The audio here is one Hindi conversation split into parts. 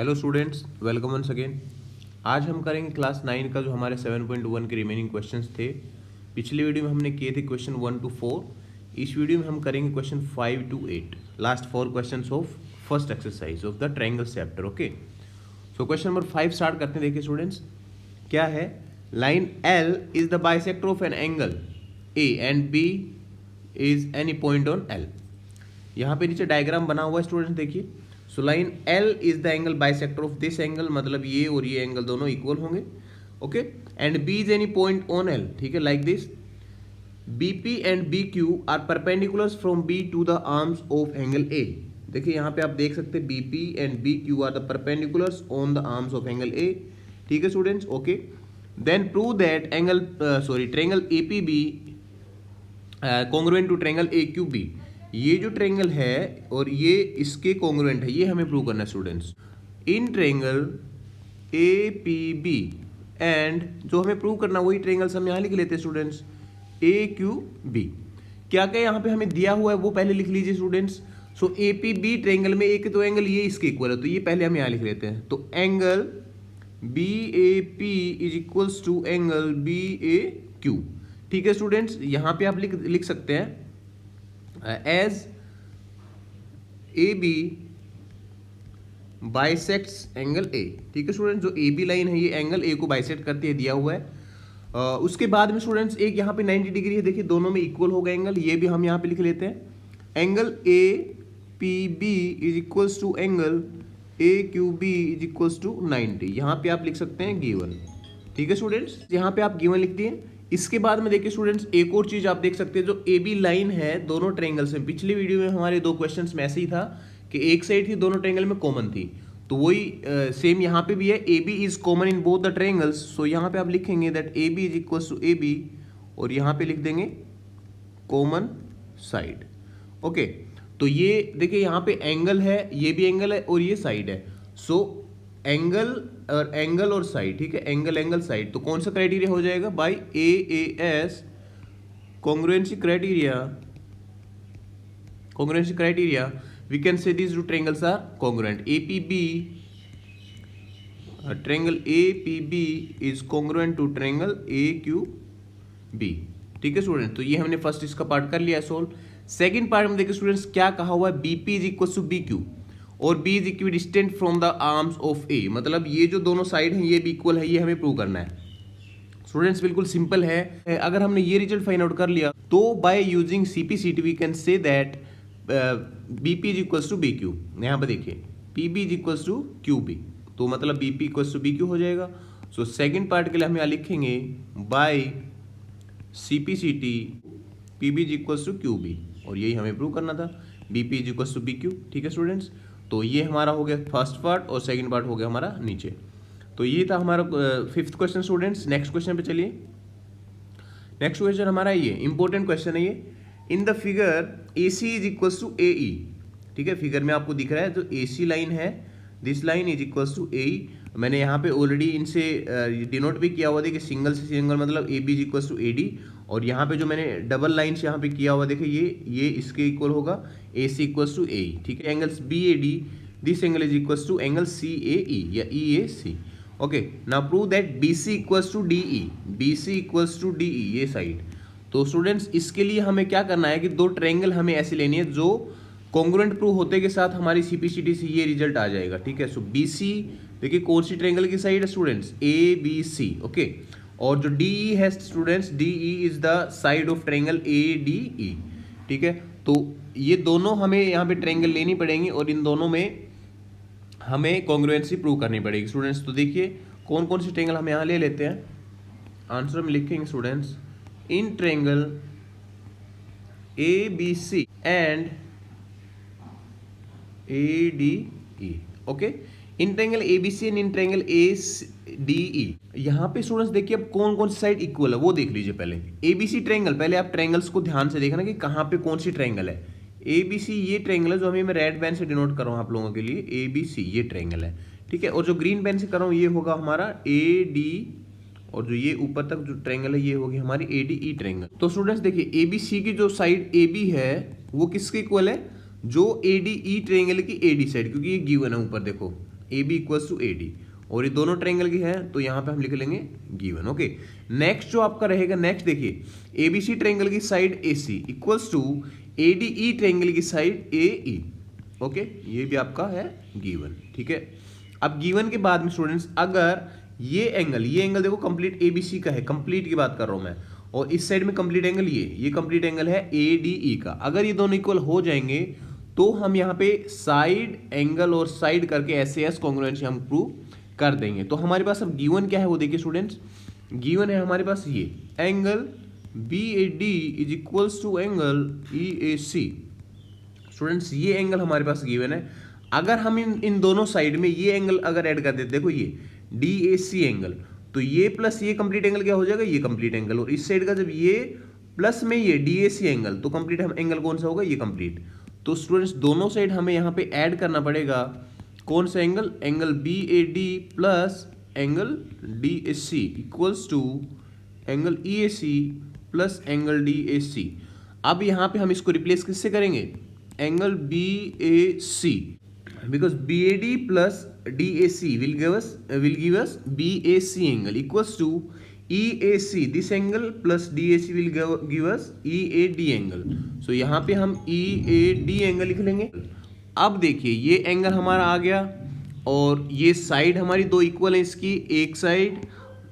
Hello students, welcome once again. आज हम करेंगे क्लास 9 का जो हमारे 7.1 के रिमेनिंग क्वेश्चंस थे। पिछली वीडियो में हमने किए थे क्वेश्चन 1 to 4। इस वीडियो में हम करेंगे question 5 to 8, last 4 questions of first exercise of the triangle chapter. Okay, so question number 5 start करते हैं। देखिए स्टूडेंट्स, क्या है? Line L is the bisector of an angle A and B is any point on L। यहाँ पे नीचे डायग्राम बना हुआ है स्टूडेंट्स, देखिए। So line L is the angle bisector of this angle, मतलब ये और ये एंगल दोनों इक्वल होंगे। Okay, and B is any point on L, ठीक है, like this. BP and BQ are perpendiculars from B to the arms of angle A। देखिए यहाँ पे आप देख सकते हैं BP and BQ are the perpendiculars on the arms of angle A, ठीक है students. Okay, then prove that angle triangle APB congruent to triangle AQB। ये जो ट्रायंगल है और ये इसके कॉन्ग्रुएंट है, ये हमें प्रूव करना है students. In triangle APB and जो हमें प्रूव करना वही ट्रायंगल्स हम यहाँ लिख लेते हैं स्टूडेंट्स, AQB। क्या क्या यहाँ पे हमें दिया हुआ है वो पहले लिख लीजिए स्टूडेंट्स। सो APB ट्रायंगल में एक तो एंगल ये इसके इक्वल है, तो ये पहले हम यहाँ लिख लेते हैं। तो angle BAP is equals to angle BAQ, ठीक है स्टूडेंट्स। यहाँ पे आप लिख सकते हैं as AB bisects angle A, ठीक है स्टूडेंट्स। जो AB लाइन है ये एंगल A को बाइसेक्ट करती है, दिया हुआ है। उसके बाद में स्टूडेंट्स एक यहाँ पे 90 डिग्री है, देखिए दोनों में इक्वल होगा एंगल, ये भी हम यहाँ पे लिख लेते हैं। Angle APB is equals to angle AQB is equals to 90। यहाँ पे आप लिख सकते हैं गिवन, ठीक है स्टूडेंट्स। यहाँ पे आप गिवन लिख दिए। इसके बाद में देखिए स्टूडेंट्स एक और चीज आप देख सकते हैं, जो AB लाइन है दोनों ट्रायंगल्स में। पिछली वीडियो में हमारे दो क्वेश्चंस में ऐसे ही था कि एक साइड थी दोनों ट्रायंगल में कॉमन थी, तो वही सेम यहाँ पे भी है। AB is common in both the triangles. So यहाँ पे आप लिखेंगे that AB is equal to AB और यहाँ पे लिख देंगे कॉमन साइड। ओके, तो ये देखिए यहाँ पे एंगल है, ये भी एंगल है और ये साइड है। सो एंगल और साइड, ठीक है, एंगल साइड। तो कौन सा क्राइटेरिया हो जाएगा? By AAS congruency criteria we can say this two triangles are congruent. Triangle APB is congruent to triangle AQB, ठीक है स्टूडेंट। तो ये हमने फर्स्ट इसका पार्ट कर लिया है सोल्व। सेकंड पार्ट में देखिए स्टूडेंट्स क्या कहा हुआ है, BP is equal to BQ और B is equidistant from the arms of A, मतलब ये जो दोनों साइड हैं ये भी इक्वल है, ये हमें प्रूव करना है स्टूडेंट्स। बिल्कुल सिंपल है। अगर हमने ये रिजल्ट फाइंड आउट कर लिया तो by using CPCT we can say that BP is equal to BQ। यहाँ पर देखिए PB is equal to QB, तो मतलब BP इक्वल टू BQ हो जाएगा। सो सेकेंड पार्ट के लिए हम यहाँ लिखेंगे by CPCT PB is equal to QB, और यही हमें प्रूव करना था, BP is equal to BQ, ठीक है स्टूडेंट्स। तो ये हमारा हो गया फर्स्ट पार्ट और सेकंड पार्ट हो गया हमारा नीचे। तो ये था हमारा fifth question students. Next question पे चलिए। नेक्स्ट क्वेश्चन हमारा ये इंपॉर्टेंट क्वेश्चन है ये। In the figure AC is equal to AE, ठीक है, फिगर में आपको दिख रहा है जो AC लाइन है, this line is equal to AE। मैंने यहाँ पे ऑलरेडी इनसे डिनोट भी किया हुआ था कि सिंगल से सिंगल मतलब AB is equal to AD, और यहाँ पे जो मैंने डबल लाइन से यहाँ पे किया हुआ देखिए ये इसके इक्वल होगा, AC इक्वल्स टू AE, ठीक है। Angles BAD, this angle is equals to angle CAE या EAC। Okay, now prove that BC equals to DE, BC equals to DE, ये साइड। तो स्टूडेंट्स इसके लिए हमें क्या करना है कि दो ट्रायंगल हमें ऐसे लेनी है जो कॉन्ग्रुएंट प्रूव होते के साथ हमारी CPCT से ये रिजल्ट आ जाएगा, ठीक है। सो BC देखिए कौन सी ट्रायंगल की साइड है स्टूडेंट्स? ABC, okay. और जो DE है students, DE is the side of triangle ADE, ठीक है। तो ये दोनों हमें यहाँ पे ट्रायंगल लेनी पड़ेंगी और इन दोनों में हमें कॉन्ग्रुएंसी प्रूव करनी पड़ेगी स्टूडेंट्स। तो देखिए कौन कौन सी ट्रायंगल हम यहाँ ले लेते हैं। आंसर में लिखेंगे students, in triangle ABC and ADE, okay. In triangle ABC and in triangle ADE, यहाँ पे स्टूडेंट्स देखिए अब कौन कौन सी साइड इक्वल है वो देख लीजिए पहले। ABC ट्रायंगल, पहले आप ट्रायंगल्स को ध्यान से देखना कि कहाँ पे कौन सी ट्रायंगल है। ABC ये ट्रायंगल है जो हमें मैं रेड पेन से डिनोट कर रहा हूँ आप लोगों के लिए, ABC ये ट्रायंगल है, ठीक है। और जो ग्रीन पेन से कर रहा हूँ ये होगा हमारा AD, और जो ये ऊपर तक जो ट्रायंगल है ये होगी हमारी ADE ट्रायंगल। तो स्टूडेंट्स देखिए ABC की जो साइड AB है वो किसके इक्वल है? जो ADE ट्रायंगल की AD साइड, क्योंकि ये गिवन है ऊपर देखो A B equals to A D, और ये दोनों ट्रायंगल की है तो यहाँ पे हम लिख लेंगे गिवन। ओके, नेक्स्ट जो आपका रहेगा, नेक्स्ट देखिए एबीसी ट्रायंगल की side A C equals to A D E triangle की साइड ए ई। ओके, ये भी आपका है गिवन। ठीक है, अब गिवन के बाद में स्टूडेंट्स अगर ये एंगल देखो कंप्लीट एबीसी का है, कंप्लीट की बात कर रहा हूं मैं, और इस साइड में कंप्लीट एंगल ये कंप्लीट एंगल है एडीई का, अगर ये दोनों इक्वल हो जाएंगे तो हम यहाँ पे साइड एंगल और साइड करके एसएएस कॉन्ग्रुएंसी हम प्रूव कर देंगे। तो हमारे पास अब गिवन क्या है वो देखिए स्टूडेंट्स, गिवन है हमारे पास ये angle B A D is equals to angle E A C. Students ये एंगल हमारे पास गिवन है, अगर हम इन दोनों साइड में ये एंगल अगर ऐड कर देते, देखो ये डी ए सी एंगल, तो ये प्लस ये कंप्लीट एंगल क्या हो जाएगा, ये कंप्लीट एंगल, और इस साइड का जब ये प्लस में ये डी ए सी एंगल, तो कंप्लीट हम एंगल कौन सा होगा, ये कंप्लीट। तो स्टूडेंट्स दोनों साइड हमें यहाँ पे ऐड करना पड़ेगा कौन सा angle, angle B A D plus angle D A C equals to angle E A C plus angle D A C. अब यहाँ पे हम इसको रिप्लेस किससे करेंगे, angle B A C, because BAD plus DAC will give us BAC angle equals to EAC. This angle plus DAC will give us EAD angle. So यहाँ पे हम EAD angle लिख लेंगे। अब देखिए ये एंगल हमारा आ गया और ये साइड हमारी दो इक्वल है इसकी, एक साइड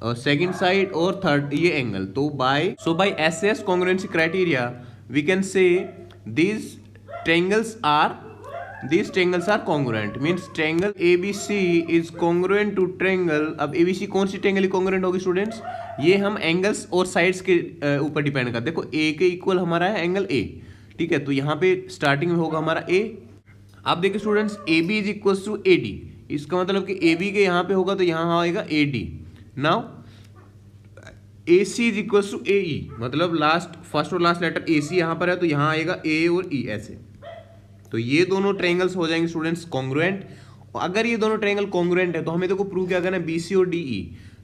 सेकंड साइड और थर्ड ये एंगल। तो by SS congruency criteria we can say these triangles are congruent, means triangle ABC is congruent to triangle। अब ABC कौन सी ट्रायंगल कॉन्ग्रुएंट होगी स्टूडेंट्स, ये हम एंगल्स और साइड्स के ऊपर डिपेंड करते हैं। देखो A के इक्वल हमारा है एंगल A, ठीक है, तो यहाँ पे स्टार्टिंग में होगा हमारा A। अब देखिए students AB is equals to AD, इसका मतलब कि AB के यहाँ पे होगा तो यहाँ आएगा AD। Now AC is equals to AE, मतलब फर्स्ट और लास्ट लेटर AC यहाँ पर है तो यहाँ आएगा A और E ऐसे। तो ये दोनों ट्रायंगल्स हो जाएंगे स्टूडेंट्स कॉन्ग्रुएंट। और अगर ये दोनों ट्रायंगल कॉन्ग्रुएंट है तो हमें देखो प्रूव क्या करना है, BC और DE।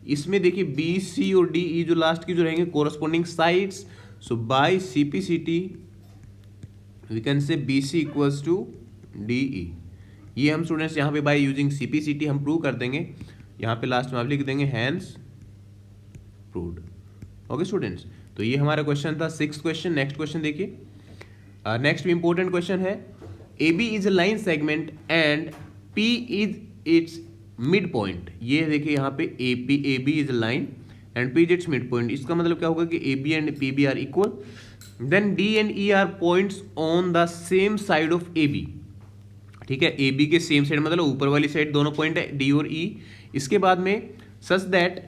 इसमें देखिए BC और DE जो लास्ट की जो रहेंगे corresponding sides, so by CPCT we can say BC equals to DE। ये हम स्टूडेंट्स यहाँ पे बाय यूजिंग CPCT हम प्रूव कर देंगे, यहाँ पे लास्ट में आप लिख देंगे हैंस प्रूव्ड। ओके स्टूडेंट्स, तो ये हमारा क्वेश्चन था 6th क्वेश्चन। नेक्स्ट क्वेश्चन देखिए, नेक्स्ट भी इंपॉर्टेंट क्वेश्चन है, AB is a line segment and P is its midpoint। ये देखिए यहाँ पे AB is a line and P is its midpoint। इसका मतलब क्या होगा कि AB and PB are equal, then D and E are points on the same side of AB। ठीक है, AB के सेम साइड मतलब ऊपर वाली साइड दोनों पॉइंट है D और E। इसके बाद में such that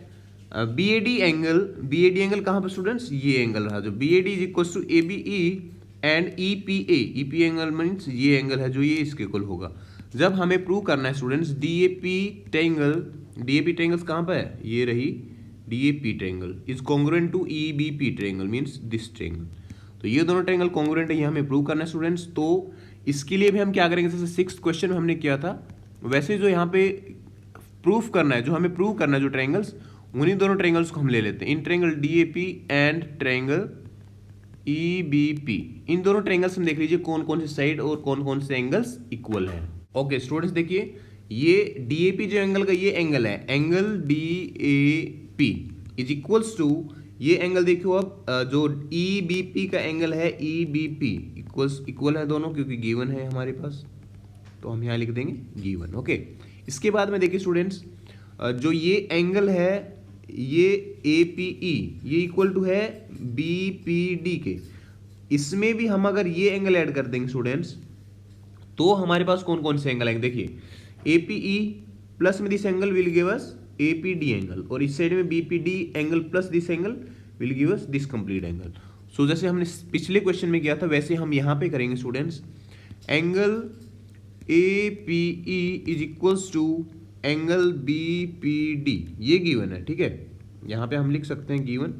BAD एंगल कहाँ पर स्टूडेंट्स, ये एंगल रहा जो BAD is equals to ABE and EPA angle means ये एंगल है जो ये इसके इक्वल होगा। जब हमें प्रूव करना है स्टूडेंट्स DAP ट्रायंगल्स कहाँ पर है, ये रही DAP triangle is congruent to EBP triangle means this triangle. तो ये दोनों ट्रायंगल कॉन्ग्रुएंट है, ये हमें प्रूव करना है स्टूडेंट्स। तो इसके लिए भी हम क्या करेंगे, जैसे 6th क्वेश्चन में हमने किया था वैसे जो यहाँ पे प्रूफ करना है, जो हमें प्रूव करना है जो ट्रायंगल्स, उन्हीं दोनों ट्रायंगल्स को हम ले लेते हैं। In triangle DAP and triangle EBP, इन दोनों ट्रायंगल्स में देख लीजिए कौन कौन से साइड और कौन कौन से एंगल्स इक्वल हैं। ओके स्टूडेंट्स देखिए ये DAP जो एंगल का ये एंगल है, angle DAP is equals to ये एंगल देखियो अब जो EBP का एंगल है EBP इक्वल है दोनों, क्योंकि गिवन है हमारे पास, तो हम यहाँ लिख देंगे गिवन। ओके, इसके बाद में देखिए स्टूडेंट्स जो ये एंगल है ये APE ये इक्वल टू है BPD के, इसमें भी हम अगर ये एंगल ऐड कर देंगे स्टूडेंट्स तो हमारे पास कौन कौन से एंगल आएंगे, देखिए APE प्लस में this angle will give us APD angle, और इस साइड में BPD angle plus this angle will give us this complete angle. So जैसे हमने पिछले क्वेश्चन में किया था वैसे हम यहाँ पे करेंगे students, angle APE is equals to angle BPD, ये गिवन है, ठीक है, यहाँ पे हम लिख सकते हैं गिवन।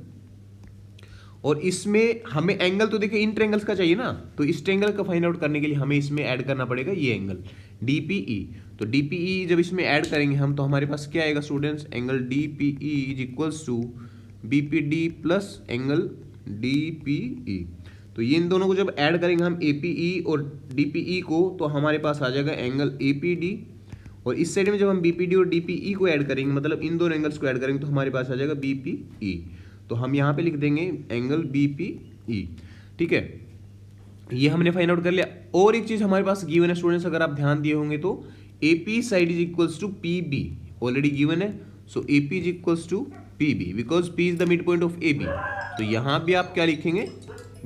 और इसमें हमें एंगल तो देखिए इन ट्रायंगल्स का चाहिए ना, तो इस ट्रायंगल का फाइंड आउट करने के लिए हमें इसमें ऐड करना पड़ेगा ये एंगल DPE। तो DPE जब इसमें ऐड करेंगे हम तो हमारे पास क्या आएगा students, angle DPE is equals to BPD plus angle DPE। तो ये इन दोनों को जब ऐड करेंगे हम APE और DPE को, तो हमारे पास आ जाएगा एंगल APD, और इस साइड में जब हम बीपीडी और डीपीई को ऐड करेंगे, मतलब इन दोनों एंगल्स को ऐड करेंगे, तो हमारे पास आ जाएगा बीपीई। तो हम यहाँ पे लिख देंगे एंगल बीपीई। ठीक है, ये हमने फाइंड आउट कर लिया। और एक चीज हमारे पास गिवन है स्टूडेंट्स, अगर आप ध्यान दिए होंगे तो AP side is equals to PB already given है। So AP is equals to PB because P is the mid point of AB. तो यहां भी आप क्या लिखेंगे,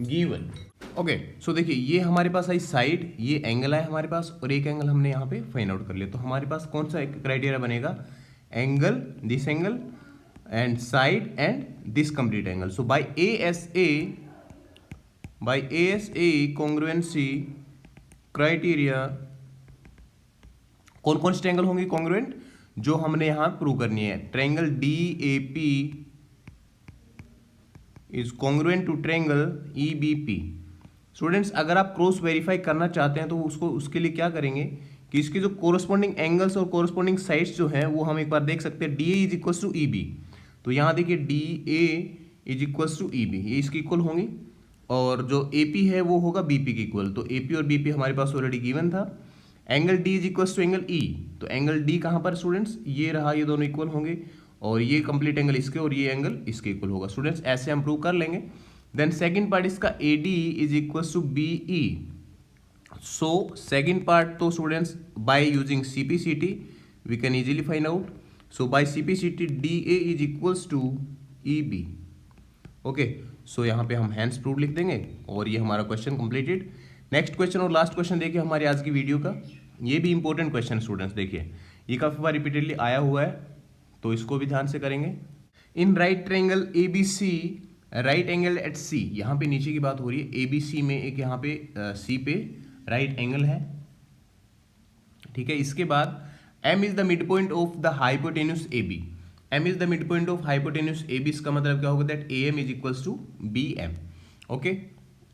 गिवन। ओके, सो देखिए ये हमारे पास आई साइड, ये एंगल है हमारे पास, और एक एंगल हमने यहाँ पे फाइंड आउट कर लिया। तो हमारे पास कौन सा एक क्राइटेरिया बनेगा, angle, this angle and side and this complete angle. So by ASA congruency criteria, कौन कौन से ट्रायंगल होंगे कॉन्ग्रुएंट, जो हमने यहां प्रूव करनी है। Triangle DAP is congruent to triangle EBP। Students अगर आप क्रॉस वेरीफाई करना चाहते हैं तो उसके लिए क्या करेंगे कि इसके जो कोरस्पॉन्डिंग एंगल्स और कोरस्पॉन्डिंग साइड्स जो हैं वो हम एक बार देख सकते हैं। DA is equals to EB, तो यहाँ देखिए DA is equals to EB, ये इसके इक्वल होंगी, और जो AP है वो होगा BP के इक्वल। तो AP और BP हमारे पास ऑलरेडी गिवन था। Angle D is equals to angle E, तो एंगल D कहाँ पर स्टूडेंट्स, ये रहा, ये दोनों इक्वल होंगे, और ये कंप्लीट एंगल इसके और ये एंगल इसके इक्वल होगा। स्टूडेंट्स ऐसे हम प्रूव कर लेंगे। देन सेकंड पार्ट इसका AD is equals to BE। So second part तो students by using CPCT we can easily find out. So by CPCT DA is equals to EB। Okay, so यहाँ पे हम हैंस प्रूव लिख देंगे और ये हमारा क्वेश्चन कंप्लीटेड। नेक्स्ट क्वेश्चन और लास्ट क्वेश्चन देखिए हमारी आज की वीडियो का, ये भी इंपॉर्टेंट क्वेश्चन स्टूडेंट्स, देखिए ये काफी बार रिपीटेडली आया हुआ है, तो इसको भी ध्यान से करेंगे। In right triangle ABC right angle at C, यहाँ पे नीचे की बात हो रही है, ABC में एक यहाँ पे C पे राइट एंगल है, ठीक है। इसके बाद M is the mid point of the hypotenuse AB, M is the mid point of hypotenuse AB, इसका मतलब क्या होगा, that AM is equals to BM। Okay,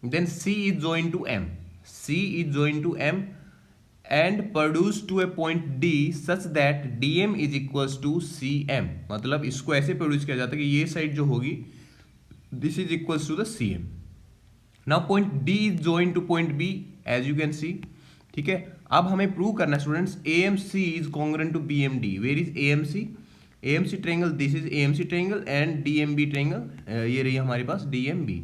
then C is join to M, C is joined to M and produced to a point D such that DM is equals to CM। मतलब इसको ऐसे प्रोड्यूस किया जाता है कि ये साइड जो होगी this is equals to the CM। Now point D is joined to point B as you can see, ठीक है। अब हमें प्रूव करना है students AMC is congruent to BMD। Where is AMC? AMC triangle, this is AMC triangle and DMB triangle, ये रही हमारे पास DMB।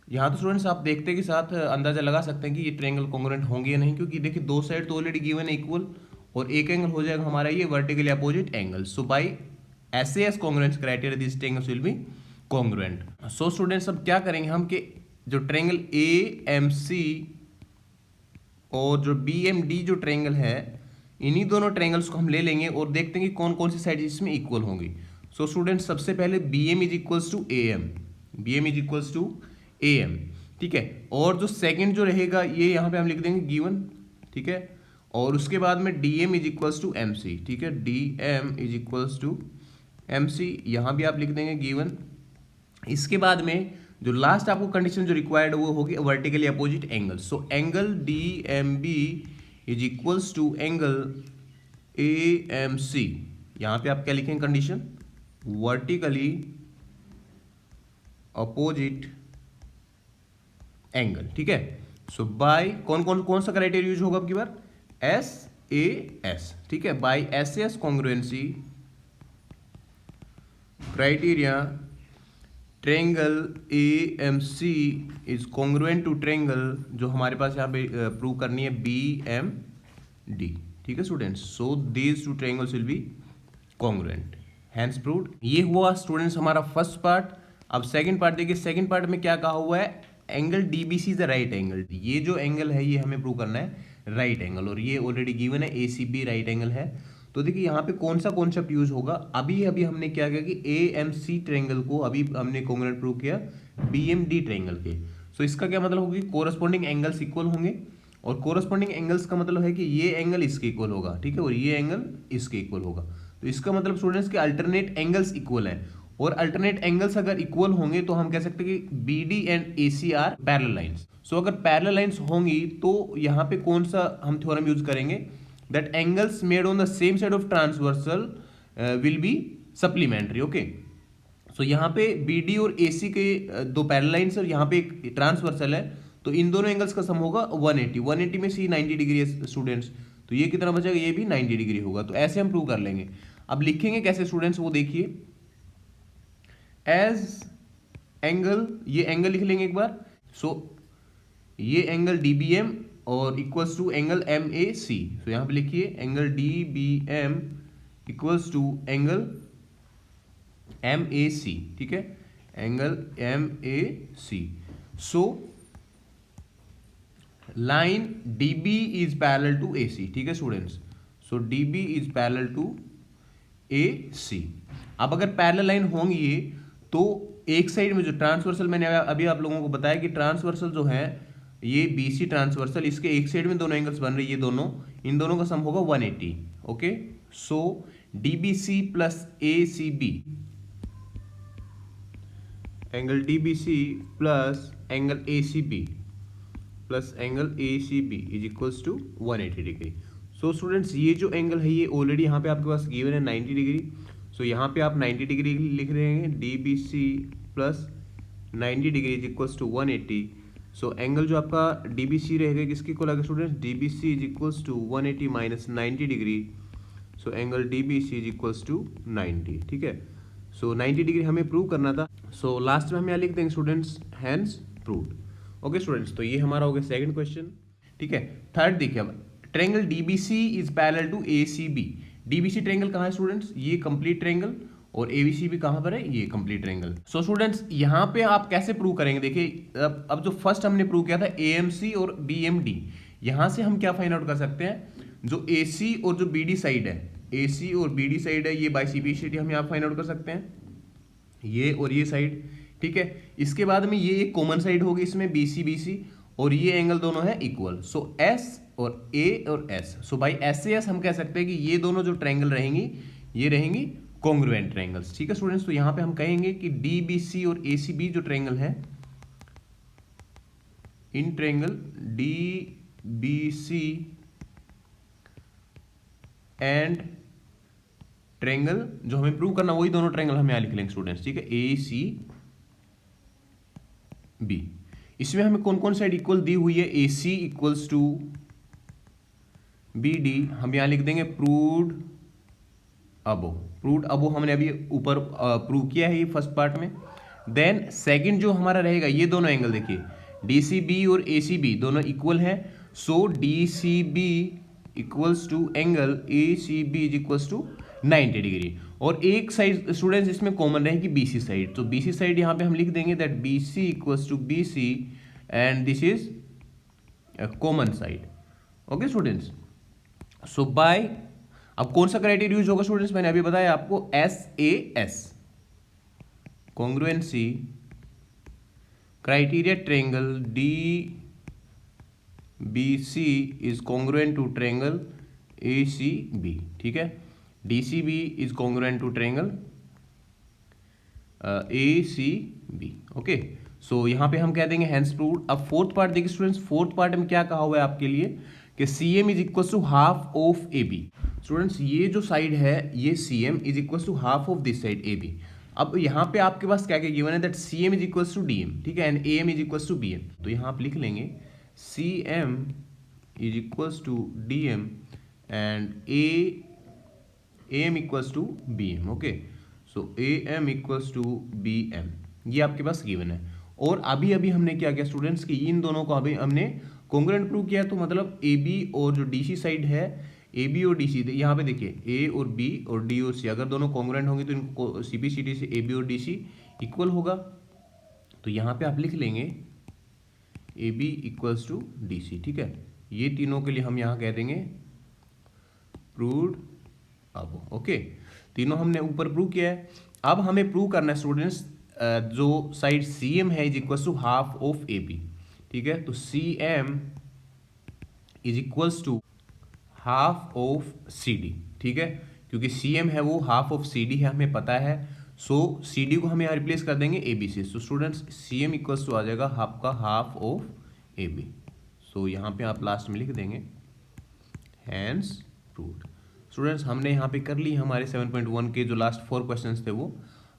यहाँ तो स्टूडेंट्स आप देखते के साथ अंदाजा लगा सकते हैं कि ये ट्रायंगल कॉन्ग्रुएंट होंगे या नहीं, क्योंकि देखिए दो साइड तो ऑलरेडी गिवन है इक्वल, और एक एंगल हो जाएगा हमारा ये vertically opposite angle. So by SAS congruence criteria this triangles will be congruent. So students अब क्या करेंगे हम कि जो ट्रायंगल AMC और जो BMD जो ट्रायंगल है, इन्हीं दोनों ट्रायंगल्स को हम ले लेंगे और देखते हैं कि कौन कौन सी साइड इसमें इक्वल होंगी। सो स्टूडेंट्स सबसे पहले BM is equals to AM, BM is equals to AM, ठीक है। और जो सेकंड जो रहेगा ये यहाँ पे हम लिख देंगे गिवन, ठीक है। और उसके बाद में DM is equals to MC, ठीक है, DM is equals to MC, यहाँ भी आप लिख देंगे गिवन। इसके बाद में जो लास्ट आपको कंडीशन जो रिक्वायर्ड वो होगी vertically opposite angle. So angle DMB is equals to angle AMC। यहाँ पे आप क्या लिखेंगे कंडीशन, वर्टिकली अपोजिट एंगल, ठीक है। सो बाय कौन सा क्राइटेरिया यूज होगा आपकी बार, SAS, ठीक है। By SAS congruency criteria triangle AMC is congruent to triangle, जो हमारे पास यहाँ पे प्रूव करनी है BMD, ठीक है students. So these two triangles will be congruent, hence proved. ये हुआ स्टूडेंट्स हमारा फर्स्ट पार्ट। अब सेकंड पार्ट देखिए, सेकंड पार्ट में क्या कहा हुआ है, angle DBC is the right angle. ये जो एंगल है ये हमें प्रूव करना है राइट एंगल, और ये ऑलरेडी गिवन है ACB राइट एंगल है। तो देखिए यहाँ पे कौन सा कॉन्सेप्ट यूज होगा, अभी हमने क्या किया कि AMC ट्रायंगल को अभी हमने कॉन्ग्रुएंट प्रूव किया BMD ट्रायंगल के। सो इसका क्या मतलब होगी, कोरस्पॉन्डिंग एंगल्स इक्वल होंगे, और कोरस्पॉन्डिंग एंगल्स का मतलब है कि ये एंगल इसके इक्वल होगा, ठीक है, और ये एंगल इसके इक्वल होगा। तो इसका मतलब स्टूडेंट्स के अल्टरनेट एंगल्स इक्वल है, और अल्टरनेट एंगल्स अगर इक्वल होंगे तो हम कह सकते हैं कि BD and AC are parallel lines. So अगर पैरेलल लाइंस होंगी तो यहाँ पे कौन सा हम थ्योरम यूज करेंगे, that angles made on the same side of transversal will be supplementary. Okay, so यहाँ पे BD और AC के दो पैरेलल लाइंस और यहाँ पे एक ट्रांसवर्सल है, तो इन दोनों एंगल्स का सम होगा 180 में C 90 डिग्री है स्टूडेंट्स, तो तो ये कितना बचेगा, ये भी 90 डिग्री होगा। तो ऐसे हम प्रूव कर लेंगे। अब लिखेंगे कैसे स्टूडेंट्स, वो देखिए, एज एंगल, ये एंगल लिख लेंगे एक बार। सो ये एंगल DBM और इक्वल्स टू एंगल MAC। तो यहां पे लिखिए angle DBM equals to angle MAC, ठीक है, angle MAC। So line DB is parallel to AC, ठीक है students. So DB is parallel to AC। अब अगर पैरेलल लाइन होंगी ये, तो एक साइड में जो ट्रांसवर्सल, मैंने अभी आप लोगों को बताया कि ट्रांसवर्सल जो है ये BC ट्रांसवर्सल, इसके एक साइड में दोनों एंगल्स बन रही है, ये दोनों, इन दोनों का सम होगा 180। Okay, so DBC plus ACB, angle DBC plus angle ACB plus angle ACB is equals to 180 degree. So students ये जो एंगल है ये ऑलरेडी यहाँ पे आपके पास गिवन है 90 डिग्री। सो यहाँ पे आप 90 डिग्री लिख रहे हैं, DBC plus 90 degree is equals to 180। So angle जो आपका DBC रहेगा किसके इक्वल आएगा students, DBC is equals to 180 minus 90 degree. So angle DBC is equals to 90, ठीक है। सो 90 डिग्री हमें प्रूव करना था। सो लास्ट में हम यहाँ लिख देंगे students, hence proved. Okay students, तो ये हमारा हो गया सेकंड क्वेश्चन, ठीक है। थर्ड देखिए, अब triangle DBC is parallel to ACB। DBC triangle कहाँ है स्टूडेंट्स, ये कंप्लीट ट्रायंगल, और ABC भी कहाँ पर है, ये कंप्लीट ट्रायंगल। सो स्टूडेंट्स यहाँ पे आप कैसे प्रूव करेंगे, देखिए अब जो फर्स्ट हमने प्रूव किया था AMC और BMD, यहाँ से हम क्या फाइंड आउट कर सकते हैं, जो AC और जो BD साइड है, AC और BD साइड है, ये बाई CBCD हम यहाँ फाइंड आउट कर सकते हैं, ये और ये साइड, ठीक है। इसके बाद में ये एक कॉमन साइड होगी इसमें BC और ये एंगल दोनों है इक्वल। सो S और A और S, सो बाई SAS हम कह सकते हैं कि ये दोनों जो ट्रायंगल रहेंगी ये रहेंगी कॉन्ग्रुएंट ट्रायंगल्स, ठीक है स्टूडेंट्स। तो यहां पे हम कहेंगे कि DBC और ACB जो ट्रायंगल है, in triangle DBC and triangle जो हमें प्रूव करना वही दोनों ट्रायंगल हम यहां लिख लेंगे स्टूडेंट्स, ठीक है, ACB। इसमें हमें कौन कौन साइड इक्वल दी हुई है, AC इक्वल्स टू BD, हम यहां लिख देंगे प्रूव्ड अबो हमने अभी ऊपर प्रूव किया है ये फर्स्ट पार्ट में। देन सेकंड जो हमारा रहेगा, ये दोनों एंगल देखिए DCB और ACB दोनों इक्वल हैं। So DCB equals to angle ACB is equals to 90 degree. और एक साइड स्टूडेंट्स इसमें कॉमन रहेगी BC साइड, तो BC साइड यहाँ पे हम लिख देंगे that BC equals to BC and this is common side. Okay students, so by, अब कौन सा क्राइटेरिया यूज होगा स्टूडेंट्स, मैंने अभी बताया आपको, SAS, congruency criteria triangle DBC is congruent to triangle ACB, ठीक है। DCB is congruent to triangle ACB। Okay, so यहां पे हम कह देंगे हैंस प्रूव्ड। अब फोर्थ पार्ट देखिए स्टूडेंट्स, फोर्थ पार्ट में क्या कहा हुआ है आपके लिए कि CM is equal to half of AB। Students ये जो साइड है ये CM is equal to half of this side AB। अब यहाँ पे आपके पास क्या क्या गिवन है, that CM is equal to DM, ठीक है, and AM is equal to BM। तो यहाँ आप लिख लेंगे CM is equal to DM and AM equals to BM। Okay, so AM equals to BM, ये आपके पास गिवन है। और अभी अभी हमने क्या किया स्टूडेंट्स कि इन दोनों को अभी हमने कॉन्ग्रुएंट प्रूव किया, तो मतलब AB और जो DC साइड है, AB और DC, यहाँ पे देखिए A और B और D और C अगर दोनों कॉन्ग्रुएंट होंगे तो इनको CBCD से AB और DC इक्वल होगा। तो यहाँ पे आप लिख लेंगे AB इक्वल्स टू DC, ठीक है। ये तीनों के लिए हम यहाँ कह देंगे प्रूव्ड अब। ओके, तीनों हमने ऊपर प्रूव किया है। अब हमें प्रूव करना है स्टूडेंट्स जो साइड CM है is equals to half of AB, ठीक है। तो CM is equals to half of CD, ठीक है, क्योंकि CM है वो हाफ ऑफ CD है, हमें पता है। सो CD को हम यहाँ रिप्लेस कर देंगे AB से। So students CM equals to आ जाएगा आपका हाफ ऑफ AB। सो यहाँ पे आप लास्ट में लिख देंगे हैंस प्रूव्ड। स्टूडेंट्स हमने यहाँ पे कर ली हमारे 7.1 के जो लास्ट 4 क्वेश्चंस थे वो।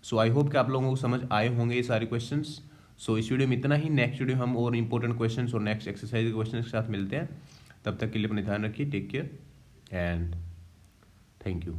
सो आई होप कि आप लोगों को समझ आए होंगे ये सारे क्वेश्चंस। सो इस वीडियो में इतना ही। नेक्स्ट वीडियो हम और इंपॉर्टेंट क्वेश्चंस और नेक्स्ट एक्सरसाइज के क्वेश्चंस के साथ मिलते हैं। तब तक के लिए अपने ध्यान रखिए। Take care. And thank you.